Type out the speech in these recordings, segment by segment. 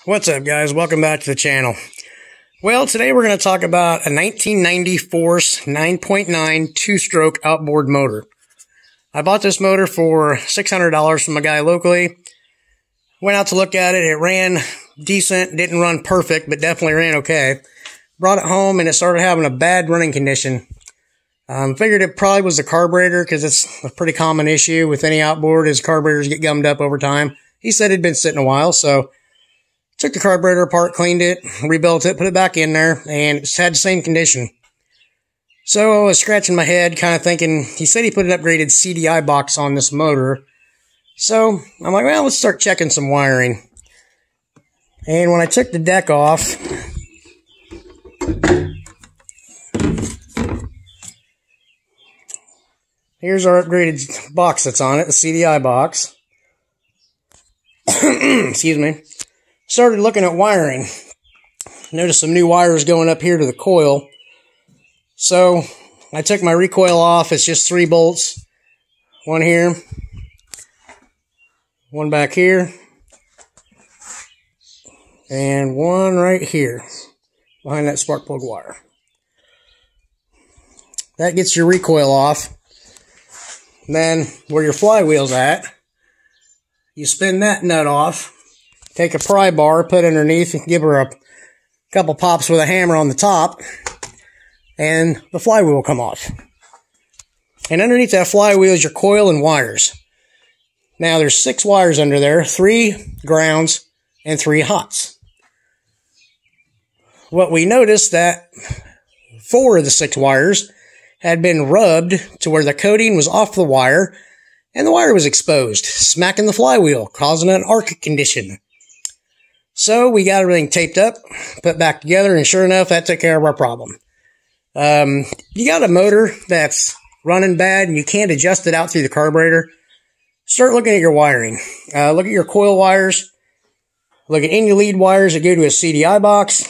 What's up, guys? Welcome back to the channel. Well, today we're going to talk about a 1990 Force 9.9 two-stroke outboard motor. I bought this motor for $600 from a guy locally. Went out to look at it. It ran decent, didn't run perfect, but definitely ran okay. Brought it home and it started having a bad running condition. Figured it probably was the carburetor because it's a pretty common issue with any outboard is carburetors get gummed up over time. He said it'd been sitting a while, so took the carburetor apart, cleaned it, rebuilt it, put it back in there, and it's had the same condition. So I was scratching my head, kind of thinking, he said he put an upgraded CDI box on this motor. So I'm like, well, let's start checking some wiring. And when I took the deck off, here's our upgraded box that's on it, the CDI box. Excuse me. Started looking at wiring. Noticed some new wires going up here to the coil. So I took my recoil off. It's just 3 bolts. One here. One back here. And one right here. Behind that spark plug wire. That gets your recoil off. Then where your flywheel's at, you spin that nut off. Take a pry bar, put it underneath, and give her a couple pops with a hammer on the top, and the flywheel will come off. And underneath that flywheel is your coil and wires. Now there's 6 wires under there, 3 grounds and 3 hots. What we noticed that 4 of the 6 wires had been rubbed to where the coating was off the wire and the wire was exposed, smacking the flywheel, causing an arc condition. So we got everything taped up, put back together, and sure enough, that took care of our problem. You got a motor that's running bad and you can't adjust it out through the carburetor, start looking at your wiring. Look at your coil wires. Look at any lead wires that go to a CDI box.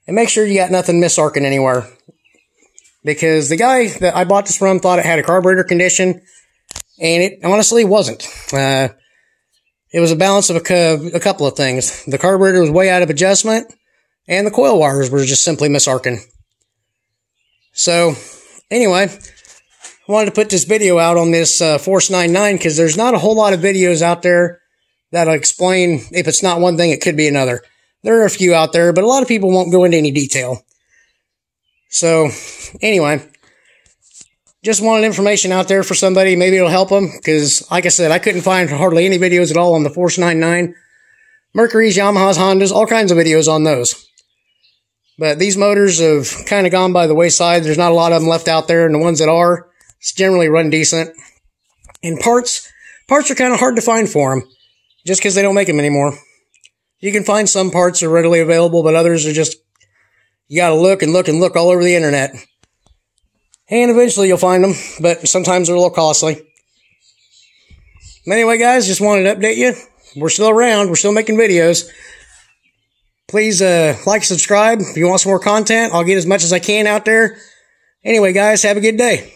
And make sure you got nothing misarcing anywhere. Because the guy that I bought this from thought it had a carburetor condition, and it honestly wasn't. It was a balance of a couple of things. The carburetor was way out of adjustment, and the coil wires were just simply misarcing. So, anyway, I wanted to put this video out on this Force 9.9 because there's not a whole lot of videos out there that'll explain if it's not one thing, it could be another. There are a few out there, but a lot of people won't go into any detail. So, anyway, just wanted information out there for somebody. Maybe it'll help them because, like I said, I couldn't find hardly any videos at all on the Force 9.9. Mercury's, Yamahas, Hondas, all kinds of videos on those. But these motors have kind of gone by the wayside. There's not a lot of them left out there, and the ones that are, it's generally run decent. And parts are kind of hard to find for them just because they don't make them anymore. You can find some parts that are readily available, but others are just, you got to look and look and look all over the internet. And eventually you'll find them, but sometimes they're a little costly. Anyway, guys, just wanted to update you. We're still around. We're still making videos. Please like, subscribe. If you want some more content, I'll get as much as I can out there. Anyway, guys, have a good day.